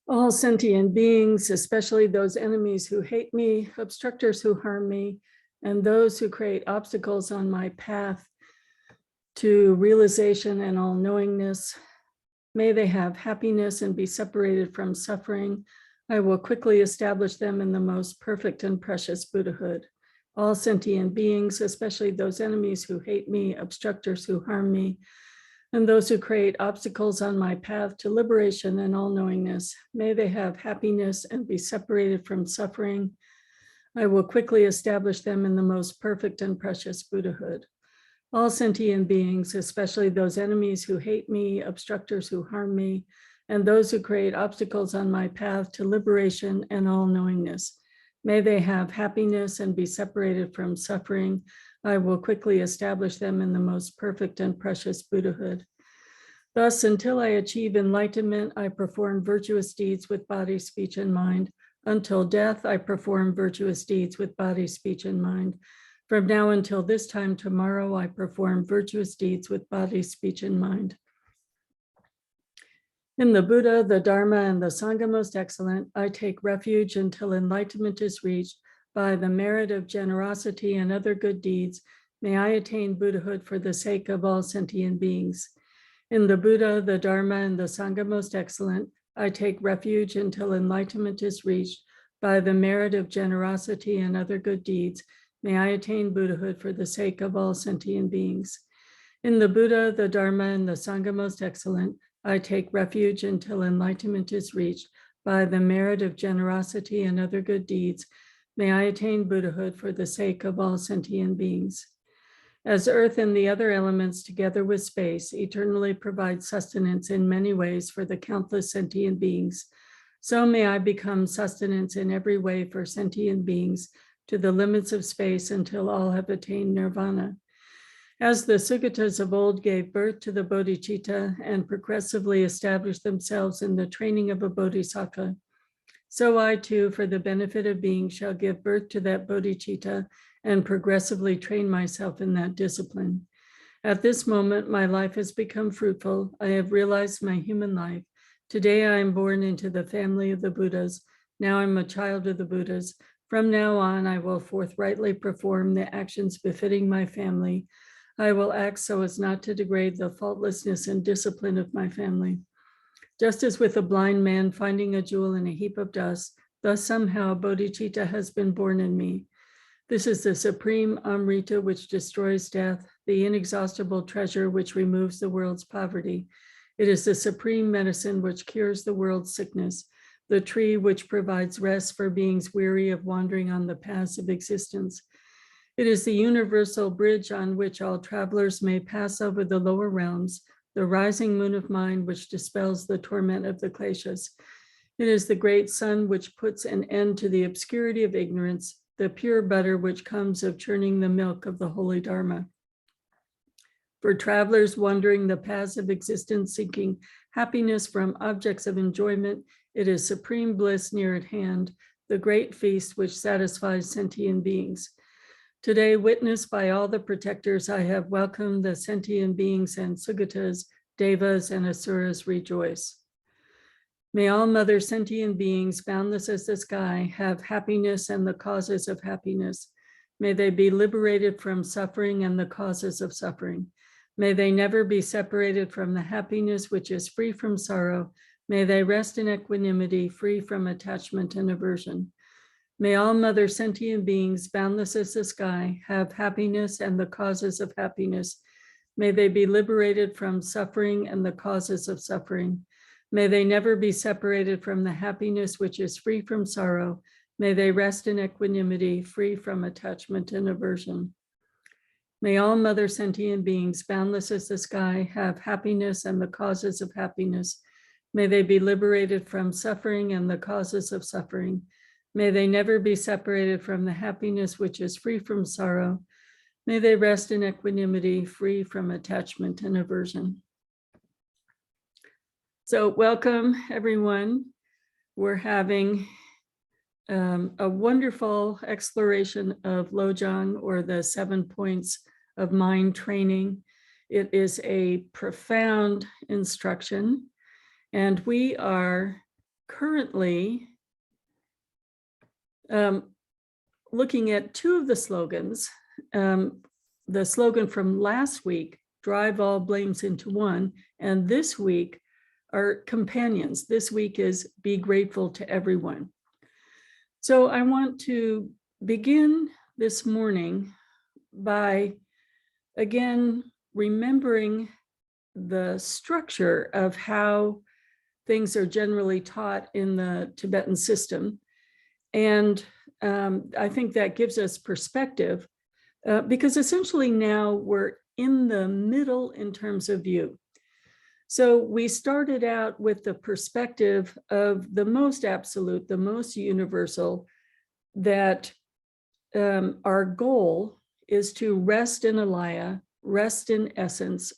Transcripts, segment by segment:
All sentient beings, especially those enemies who hate me, obstructors who harm me, and those who create obstacles on my path to realization and all-knowingness, may they have happiness and be separated from suffering. I will quickly establish them in the most perfect and precious Buddhahood. All sentient beings, especially those enemies who hate me, obstructors who harm me, and those who create obstacles on my path to liberation and all-knowingness, may they have happiness and be separated from suffering. I will quickly establish them in the most perfect and precious Buddhahood. All sentient beings, especially those enemies who hate me, obstructors who harm me, and those who create obstacles on my path to liberation and all-knowingness, may they have happiness and be separated from suffering. I will quickly establish them in the most perfect and precious Buddhahood. Thus, until I achieve enlightenment, I perform virtuous deeds with body, speech, and mind. Until death, I perform virtuous deeds with body, speech, and mind. From now until this time tomorrow, I perform virtuous deeds with body, speech, and mind. In the Buddha, the Dharma, and the Sangha most excellent, I take refuge until enlightenment is reached. By the merit of generosity and other good deeds, may I attain Buddhahood for the sake of all sentient beings. In the Buddha, the Dharma, and the Sangha most excellent, I take refuge until enlightenment is reached. By the merit of generosity and other good deeds, may I attain Buddhahood for the sake of all sentient beings. In the Buddha, the Dharma, and the Sangha most excellent, I take refuge until enlightenment is reached. By the merit of generosity and other good deeds, may I attain Buddhahood for the sake of all sentient beings. As earth and the other elements, together with space, eternally provide sustenance in many ways for the countless sentient beings, so may I become sustenance in every way for sentient beings to the limits of space until all have attained nirvana. As the Sugatas of old gave birth to the bodhicitta and progressively established themselves in the training of a bodhisattva, so I too, for the benefit of beings, shall give birth to that bodhicitta and progressively train myself in that discipline. At this moment, my life has become fruitful. I have realized my human life. Today, I am born into the family of the Buddhas. Now I'm a child of the Buddhas. From now on, I will forthrightly perform the actions befitting my family. I will act so as not to degrade the faultlessness and discipline of my family. Just as with a blind man finding a jewel in a heap of dust, thus somehow bodhicitta has been born in me. This is the supreme Amrita which destroys death, the inexhaustible treasure which removes the world's poverty. It is the supreme medicine which cures the world's sickness, the tree which provides rest for beings weary of wandering on the paths of existence. It is the universal bridge on which all travelers may pass over the lower realms, the rising moon of mind which dispels the torment of the kleshas. It is the great sun which puts an end to the obscurity of ignorance, the pure butter which comes of churning the milk of the holy Dharma. For travelers wandering the paths of existence, seeking happiness from objects of enjoyment, it is supreme bliss near at hand, the great feast which satisfies sentient beings. Today, witnessed by all the protectors, I have welcomed the sentient beings and Sugatas, Devas, and Asuras rejoice. May all mother sentient beings, boundless as the sky, have happiness and the causes of happiness. May they be liberated from suffering and the causes of suffering. May they never be separated from the happiness which is free from sorrow. May they rest in equanimity, free from attachment and aversion. May all mother sentient beings, boundless as the sky, have happiness and the causes of happiness. May they be liberated from suffering and the causes of suffering. May they never be separated from the happiness which is free from sorrow. May they rest in equanimity, free from attachment and aversion. May all mother sentient beings, boundless as the sky, have happiness and the causes of happiness. May they be liberated from suffering and the causes of suffering. May they never be separated from the happiness which is free from sorrow. May they rest in equanimity, free from attachment and aversion. So welcome, everyone. We're having a wonderful exploration of Lojong, or the 7 points of mind training. It is a profound instruction, and we are currently looking at two of the slogans. The slogan from last week, drive all blames into one, and this week are companions. This week is be grateful to everyone. So I want to begin this morning by, again, remembering the structure of how things are generally taught in the Tibetan system. And I think that gives us perspective because essentially now we're in the middle in terms of view. So we started out with the perspective of the most absolute, the most universal, that our goal is to rest in alaya, rest in essence.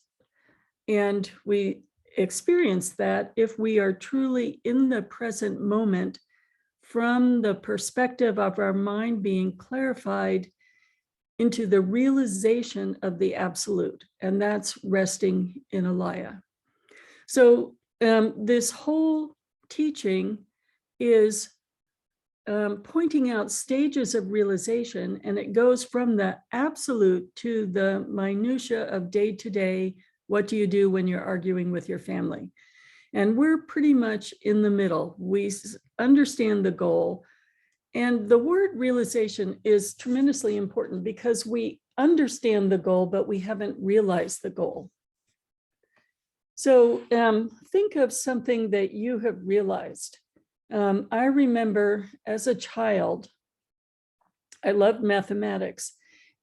And we experience that if we are truly in the present moment from the perspective of our mind being clarified into the realization of the absolute, and that's resting in alaya. So this whole teaching is pointing out stages of realization, and it goes from the absolute to the minutia of day-to-day. What do you do when you're arguing with your family? And we're pretty much in the middle. We understand the goal. And the word realization is tremendously important because we understand the goal, but we haven't realized the goal. So think of something that you have realized. I remember as a child, I loved mathematics,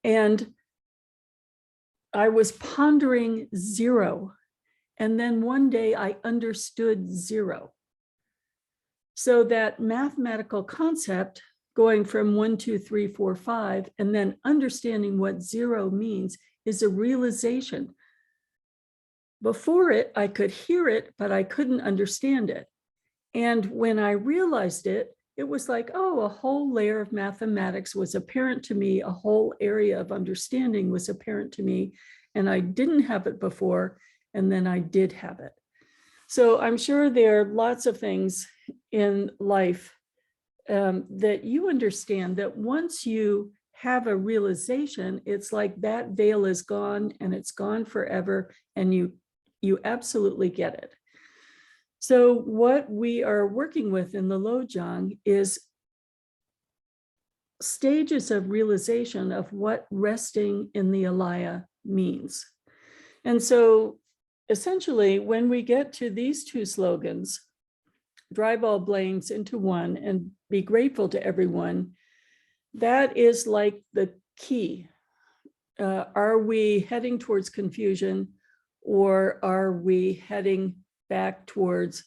and I was pondering zero. And then one day I understood zero. So that mathematical concept going from 1, 2, 3, 4, 5, and then understanding what zero means is a realization. Before it, I could hear it, but I couldn't understand it. And when I realized it, it was like, oh, a whole layer of mathematics was apparent to me. A whole area of understanding was apparent to me. And I didn't have it before, and then I did have it. So I'm sure there are lots of things in life that you understand that once you have a realization, it's like that veil is gone and it's gone forever, and you absolutely get it. So what we are working with in the Lojong is stages of realization of what resting in the alaya means. And so essentially, when we get to these two slogans, drive all blames into one and be grateful to everyone, that is like the key. Are we heading towards confusion, or are we heading back towards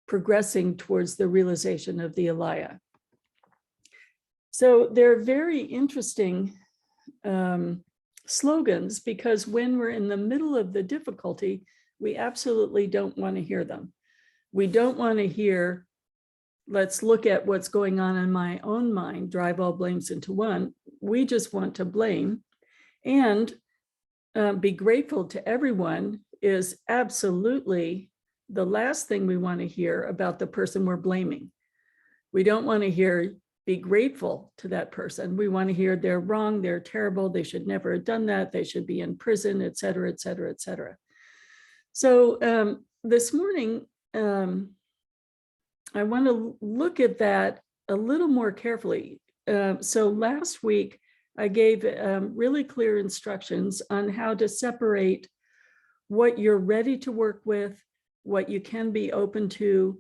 progressing towards the realization of the alaya? So they're very interesting slogans, because when we're in the middle of the difficulty, we absolutely don't want to hear them. We don't want to hear, let's look at what's going on in my own mind, drive all blames into one. We just want to blame. And be grateful to everyone is absolutely the last thing we want to hear about the person we're blaming. We don't want to hear be grateful to that person. We want to hear they're wrong, they're terrible, they should never have done that, they should be in prison, et cetera, et cetera, et cetera. So this morning, I want to look at that a little more carefully. So last week, I gave really clear instructions on how to separate what you're ready to work with, what you can be open to,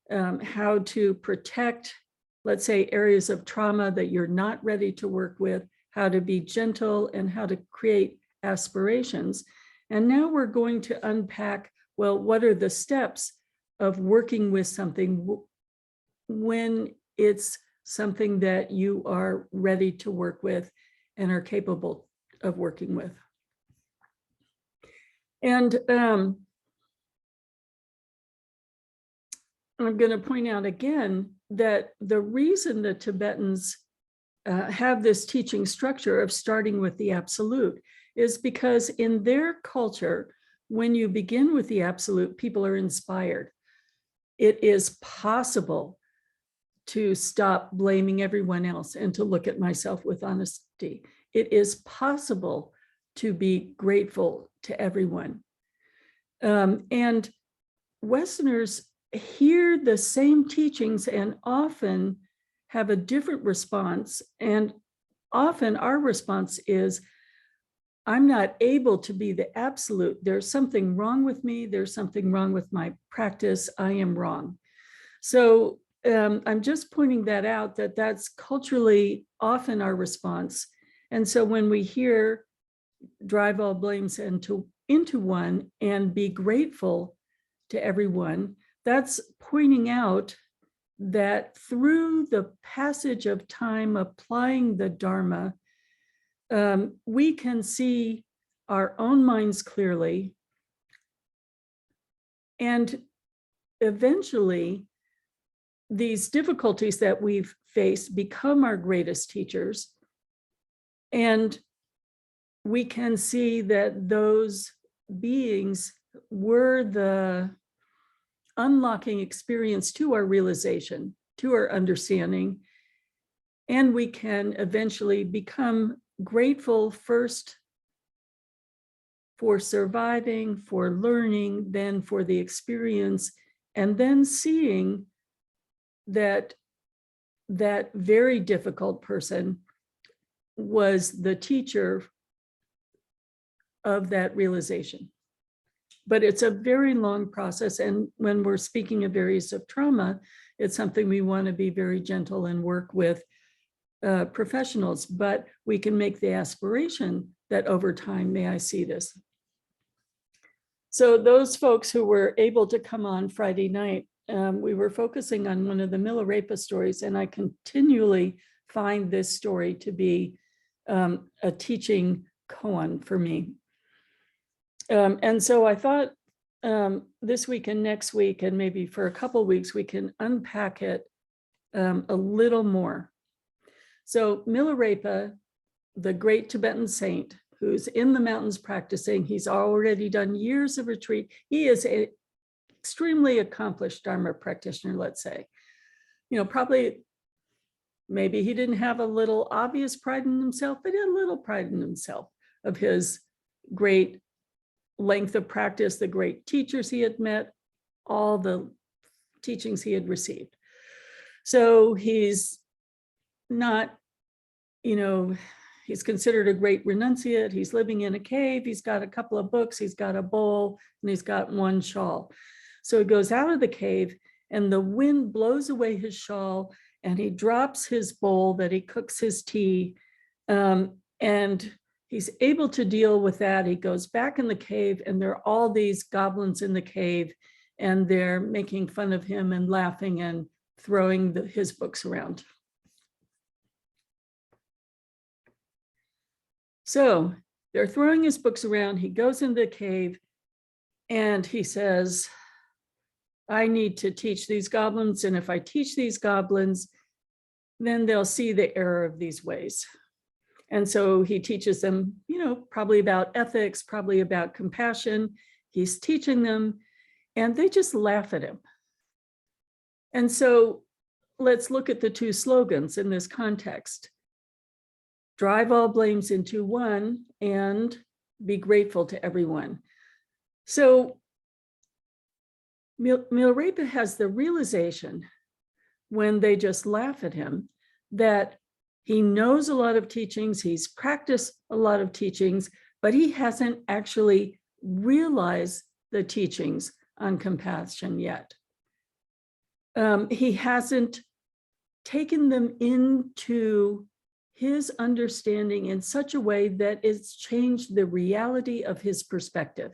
how to protect, let's say, areas of trauma that you're not ready to work with, how to be gentle, and how to create aspirations. And now we're going to unpack, well, what are the steps of working with something when it's something that you are ready to work with and are capable of working with. And I'm going to point out again that the reason the Tibetans have this teaching structure of starting with the absolute is because in their culture, when you begin with the absolute, people are inspired. it is possible to stop blaming everyone else and to look at myself with honesty. It is possible to be grateful to everyone. And Westerners hear the same teachings and often have a different response. And often our response is, I'm not able to be the absolute. There's something wrong with me. There's something wrong with my practice. I am wrong. So I'm just pointing that out, that that's culturally often our response. And so when we hear drive all blames into one and be grateful to everyone, that's pointing out that through the passage of time applying the Dharma, we can see our own minds clearly. And eventually, these difficulties that we've faced become our greatest teachers. And we can see that those beings were the unlocking experience to our realization, to our understanding. And we can eventually become grateful first for surviving, for learning, then for the experience, and then seeing that that very difficult person was the teacher of that realization. But it's a very long process. And when we're speaking of areas of trauma, it's something we want to be very gentle and work with professionals, but we can make the aspiration that over time, may I see this. So those folks who were able to come on Friday night, we were focusing on one of the Milarepa stories, and I continually find this story to be a teaching koan for me. And so I thought this week and next week, and maybe for a couple of weeks, we can unpack it a little more. So Milarepa, the great Tibetan saint, who's in the mountains practicing, he's already done years of retreat. He is an extremely accomplished Dharma practitioner, let's say. You know, probably, maybe he didn't have a little obvious pride in himself, but he had a little pride in himself of his great length of practice, the great teachers he had met, all the teachings he had received. So he's not, you know, he's considered a great renunciate. He's living in a cave. He's got a couple of books. He's got a bowl, and he's got one shawl. So he goes out of the cave, and the wind blows away his shawl, and he drops his bowl that he cooks his tea. And he's able to deal with that. He goes back in the cave, and there are all these goblins in the cave, and they're making fun of him and laughing and throwing his books around. So they're throwing his books around. He goes into the cave and he says, I need to teach these goblins. And if I teach these goblins, then they'll see the error of these ways. And so he teaches them, you know, probably about ethics, probably about compassion. He's teaching them, and they just laugh at him. And so let's look at the two slogans in this context. Drive all blames into one and be grateful to everyone. So Milarepa has the realization when they just laugh at him that he knows a lot of teachings, he's practiced a lot of teachings, but he hasn't actually realized the teachings on compassion yet. He hasn't taken them into his understanding in such a way that it's changed the reality of his perspective.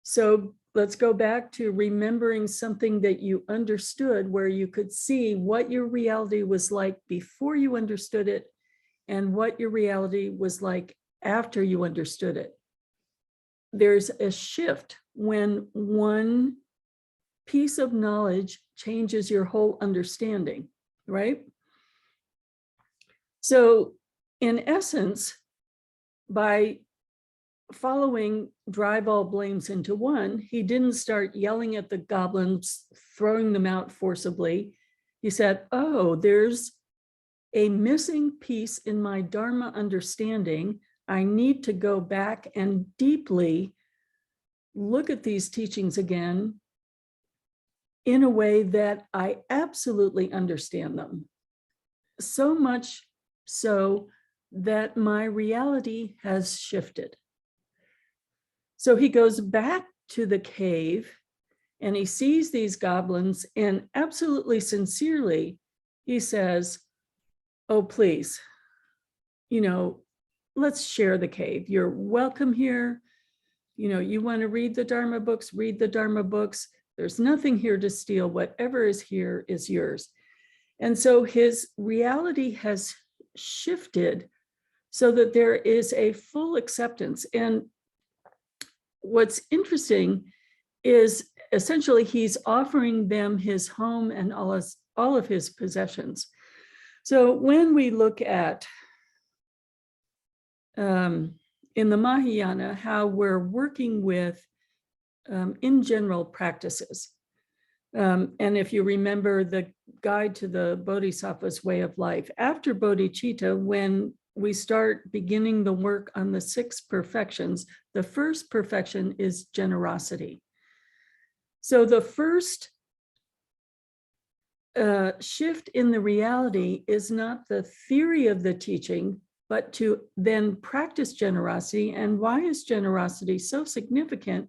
So let's go back to remembering something that you understood, where you could see what your reality was like before you understood it and what your reality was like after you understood it. There's a shift when one piece of knowledge changes your whole understanding, right? So in essence, by following dry ball blames into one, he didn't start yelling at the goblins, throwing them out forcibly. He said, oh, there's a missing piece in my Dharma understanding. I need to go back and deeply look at these teachings again in a way that I absolutely understand them. So much so that my reality has shifted. So he goes back to the cave and he sees these goblins, and absolutely sincerely, he says, oh, please, let's share the cave. You're welcome here. You want to read the Dharma books, read the Dharma books. There's nothing here to steal. Whatever is here is yours. And so his reality has shifted so that there is a full acceptance. And what's interesting is essentially he's offering them his home and all of his possessions. So when we look at in the Mahayana, how we're working with in general practices. And if you remember the guide to the Bodhisattva's way of life, after bodhicitta, when we start beginning the work on the 6 perfections, the first perfection is generosity. So the first shift in the reality is not the theory of the teaching, but to then practice generosity. And why is generosity so significant?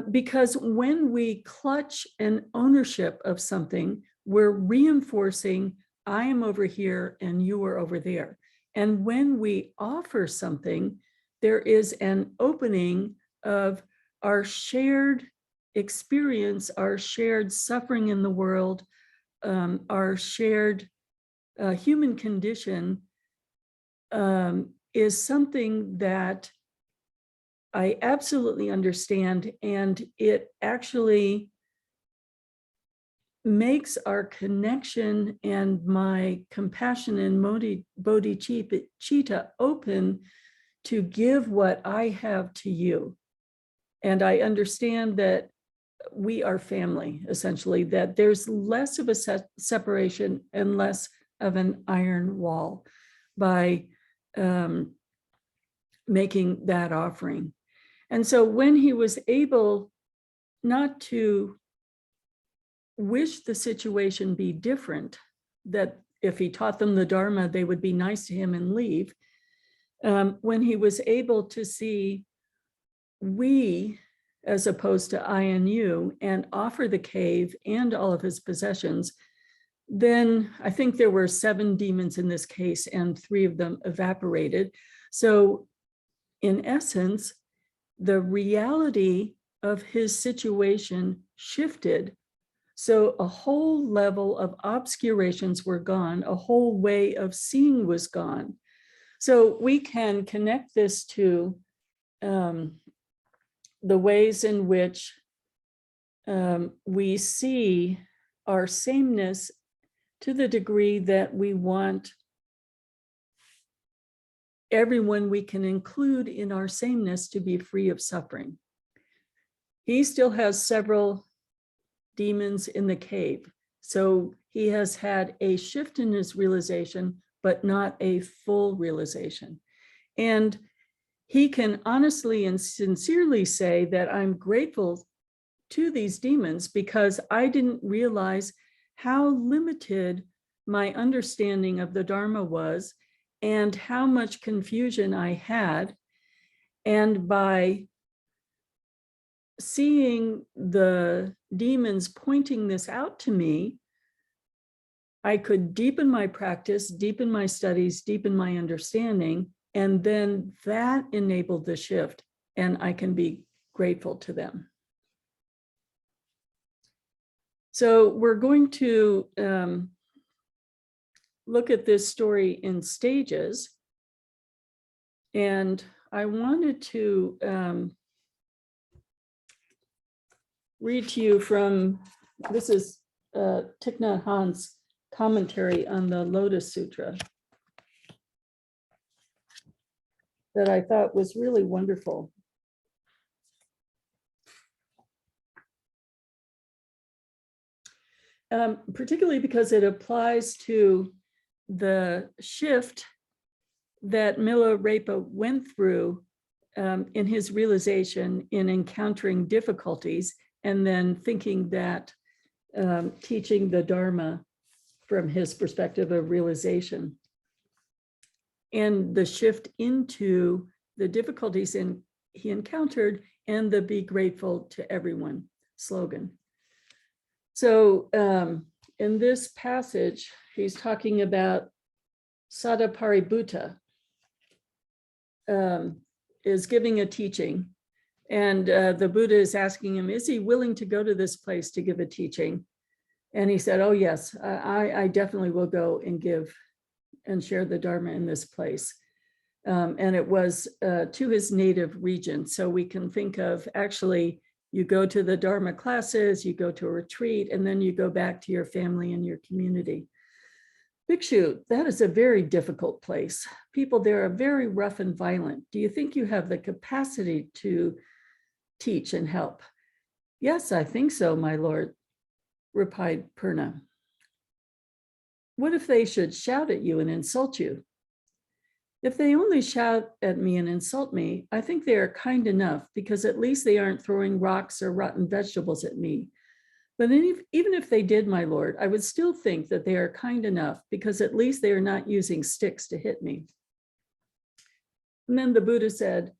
Because when we clutch an ownership of something, we're reinforcing, I am over here and you are over there. And when we offer something, there is an opening of our shared experience, our shared suffering in the world, our shared human condition is something that I absolutely understand, and it actually makes our connection and my compassion and bodhicitta open to give what I have to you. And I understand that we are family, essentially, that there's less of a separation and less of an iron wall by making that offering. And so when he was able not to wish the situation be different, that if he taught them the Dharma, they would be nice to him and leave, when he was able to see we, as opposed to I and you, and offer the cave and all of his possessions, then I think there were 7 demons in this case, and 3 of them evaporated. So in essence, the reality of his situation shifted. So a whole level of obscurations were gone, a whole way of seeing was gone. So we can connect this to the ways in which we see our sameness to the degree that we want everyone we can include in our sameness to be free of suffering. He still has several demons in the cave. So he has had a shift in his realization, but not a full realization. And he can honestly and sincerely say that I'm grateful to these demons because I didn't realize how limited my understanding of the Dharma was and how much confusion I had. And by seeing the demons pointing this out to me, I could deepen my practice, deepen my studies, deepen my understanding, and then that enabled the shift, and I can be grateful to them. So we're going to look at this story in stages, and I wanted to read to you from, this is Thich Nhat Hanh's commentary on the Lotus Sutra. that I thought was really wonderful. Particularly because it applies to the shift that Milarepa went through in his realization in encountering difficulties, and then thinking that teaching the Dharma from his perspective of realization, and the shift into the difficulties he encountered and the be grateful to everyone slogan. So in this passage, he's talking about Sadapaributta is giving a teaching, and the Buddha is asking him, is he willing to go to this place to give a teaching? And he said, oh yes, I definitely will go and give and share the Dharma in this place. And it was to his native region. So we can think of, actually, you go to the Dharma classes, you go to a retreat, and then you go back to your family and your community. Bhikshu, that is a very difficult place. People there are very rough and violent. Do you think you have the capacity to teach and help? Yes, I think so, my lord, replied Purna. What if they should shout at you and insult you? If they only shout at me and insult me, I think they are kind enough, because at least they aren't throwing rocks or rotten vegetables at me. But even if they did, my lord, I would still think that they are kind enough, because at least they are not using sticks to hit me. And then the Buddha said,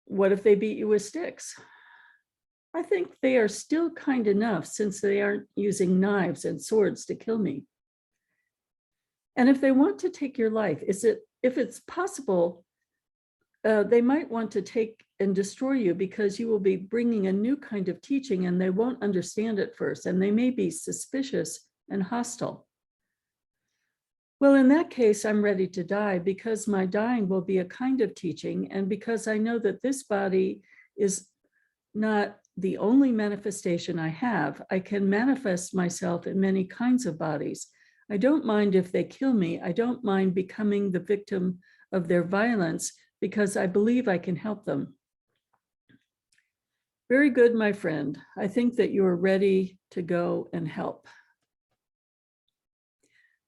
what if they beat you with sticks? I think they are still kind enough, since they aren't using knives and swords to kill me. And if they want to take your life, if it's possible, they might want to take and destroy you, because you will be bringing a new kind of teaching and they won't understand it first, and they may be suspicious and hostile. Well, in that case, I'm ready to die, because my dying will be a kind of teaching, and because I know that this body is not the only manifestation I have. I can manifest myself in many kinds of bodies. I don't mind if they kill me. I don't mind becoming the victim of their violence, because I believe I can help them. Very good, my friend. I think that you are ready to go and help.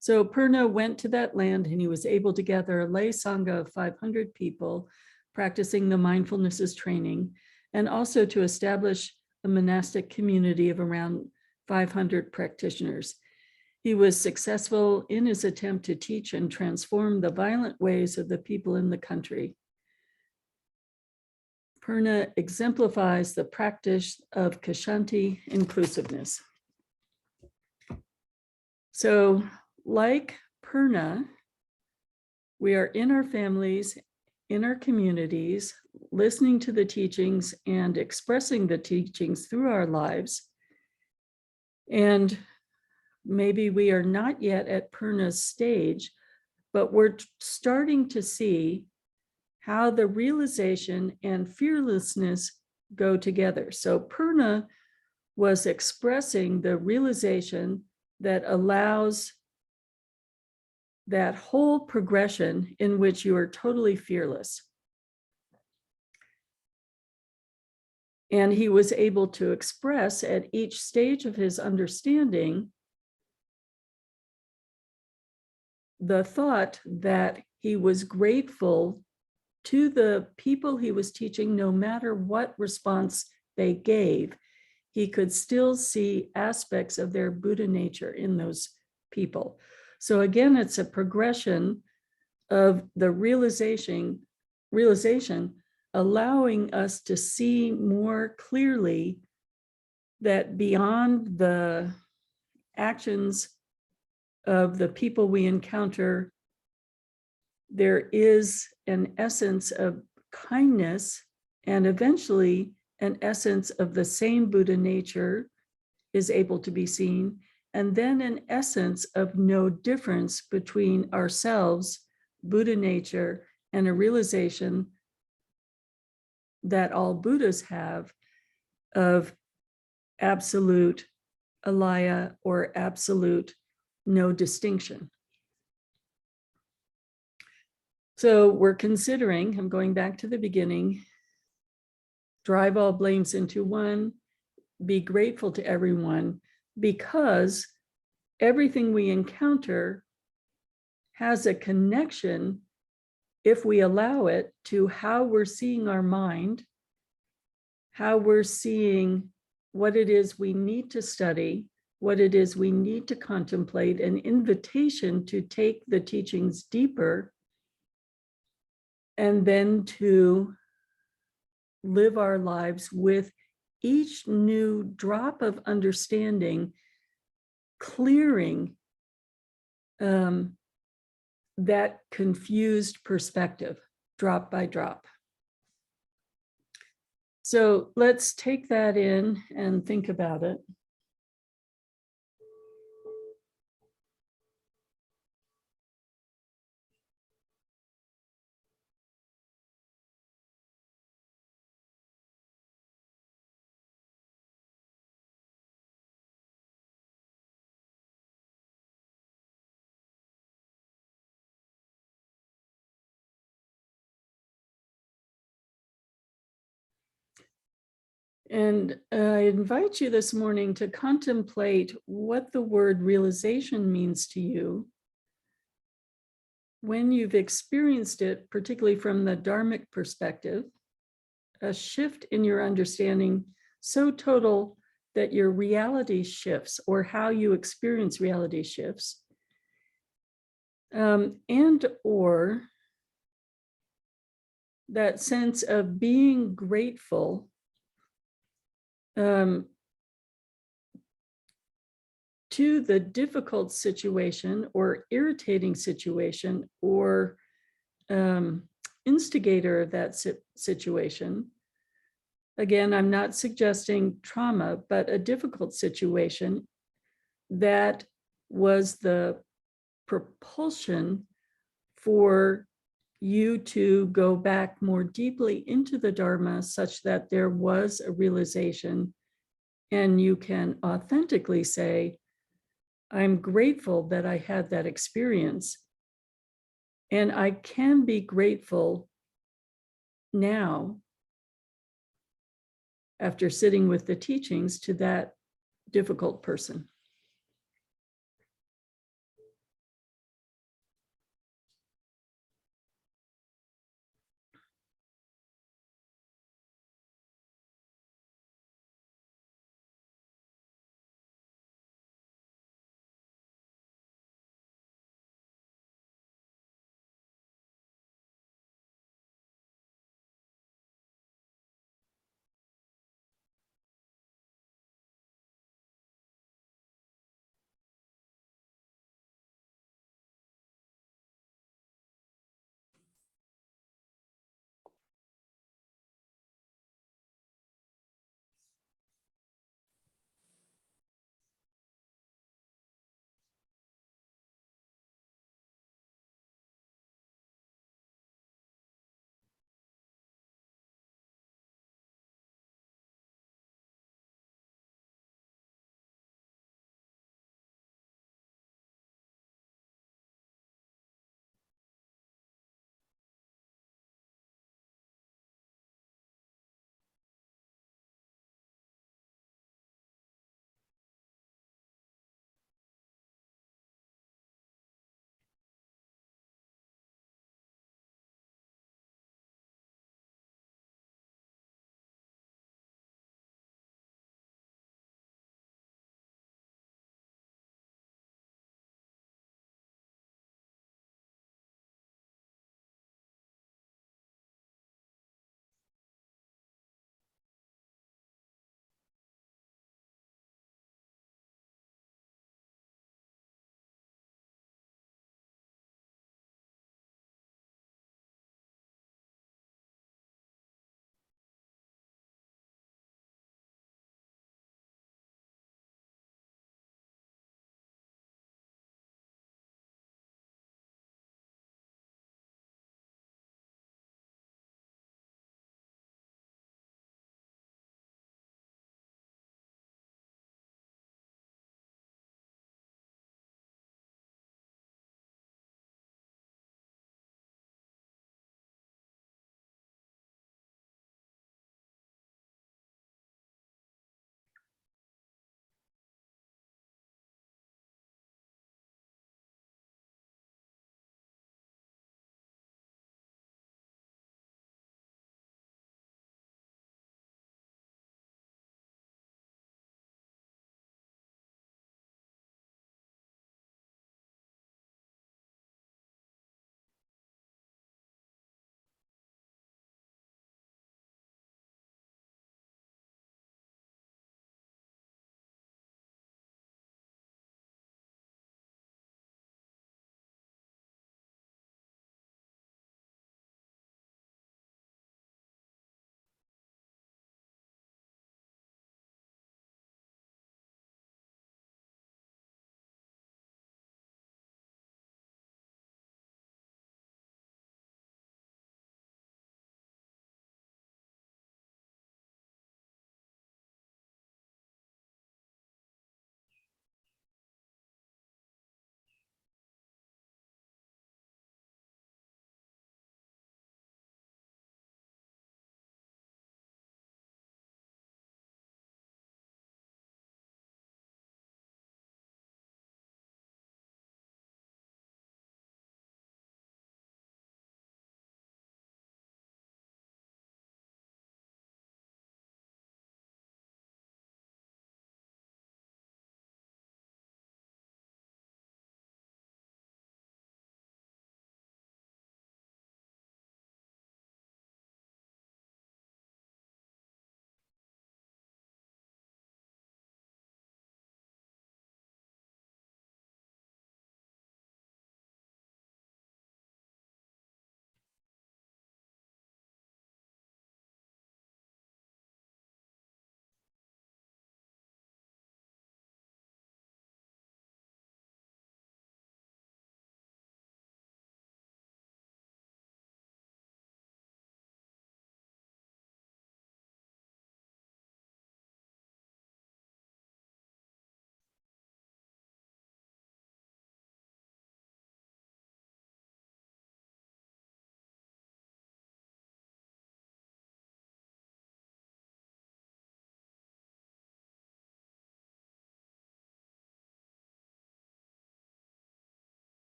So Purna went to that land, and he was able to gather a lay sangha of 500 people practicing the mindfulness training, and also to establish a monastic community of around 500 practitioners. He was successful in his attempt to teach and transform the violent ways of the people in the country. Purna exemplifies the practice of Kshanti inclusiveness. So, like Purna, we are in our families, in our communities, listening to the teachings and expressing the teachings through our lives. And maybe we are not yet at Purna's stage, but we're starting to see how the realization and fearlessness go together. So Purna was expressing the realization that allows that whole progression in which you are totally fearless. And he was able to express at each stage of his understanding the thought that he was grateful to the people he was teaching, no matter what response they gave. He could still see aspects of their Buddha nature in those people. So again, it's a progression of the realization allowing us to see more clearly that beyond the actions of the people we encounter, there is an essence of kindness, and eventually an essence of the same Buddha nature is able to be seen, and then an essence of no difference between ourselves, Buddha nature, and a realization that all Buddhas have of absolute alaya, or absolute no distinction. So we're considering, I'm going back to the beginning, drive all blames into one, be grateful to everyone, because everything we encounter has a connection, if we allow it, to how we're seeing our mind, how we're seeing what it is we need to study, what it is we need to contemplate, an invitation to take the teachings deeper, and then to live our lives with each new drop of understanding, clearing that confused perspective, drop by drop. So let's take that in and think about it. And I invite you this morning to contemplate what the word realization means to you when you've experienced it, particularly from the Dharmic perspective, a shift in your understanding so total that your reality shifts, or how you experience reality shifts, and or that sense of being grateful to the difficult situation or irritating situation or instigator of that situation. Again, I'm not suggesting trauma, but a difficult situation that was the propulsion for you to go back more deeply into the Dharma, such that there was a realization, and you can authentically say, I'm grateful that I had that experience. And I can be grateful now, after sitting with the teachings, to that difficult person.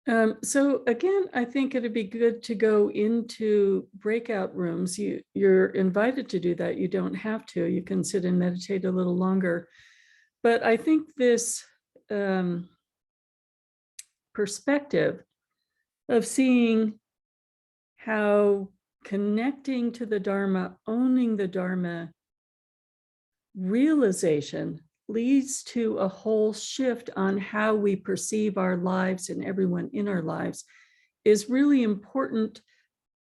So again, I think it'd be good to go into breakout rooms. You're invited to do that. You don't have to. You can sit and meditate a little longer. But I think this perspective of seeing how connecting to the Dharma, owning the Dharma realization leads to a whole shift on how we perceive our lives and everyone in our lives is really important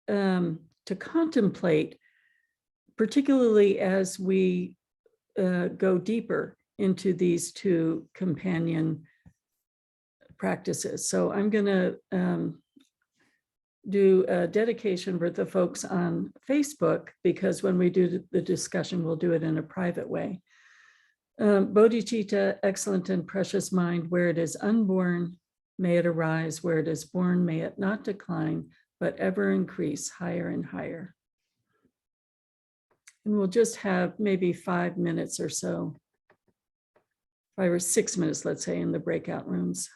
to contemplate, particularly as we go deeper into these two companion practices. So I'm going to do a dedication for the folks on Facebook, because when we do the discussion, we'll do it in a private way. Bodhicitta, excellent and precious mind, where it is unborn, may it arise. Where it is born, may it not decline, but ever increase higher and higher. And we'll just have maybe 5 minutes or so, 5 or 6 minutes, let's say, in the breakout rooms.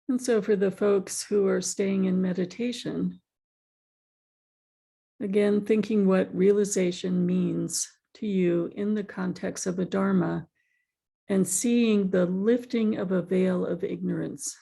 And so for the folks who are staying in meditation, again, thinking what realization means to you in the context of a Dharma, and seeing the lifting of a veil of ignorance.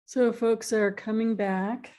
So folks are coming back.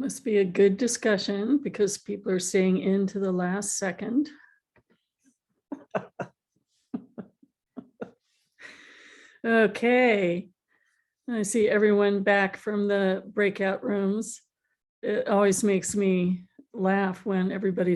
Must be a good discussion because people are staying into the last second. Okay. I see everyone back from the breakout rooms. It always makes me laugh when everybody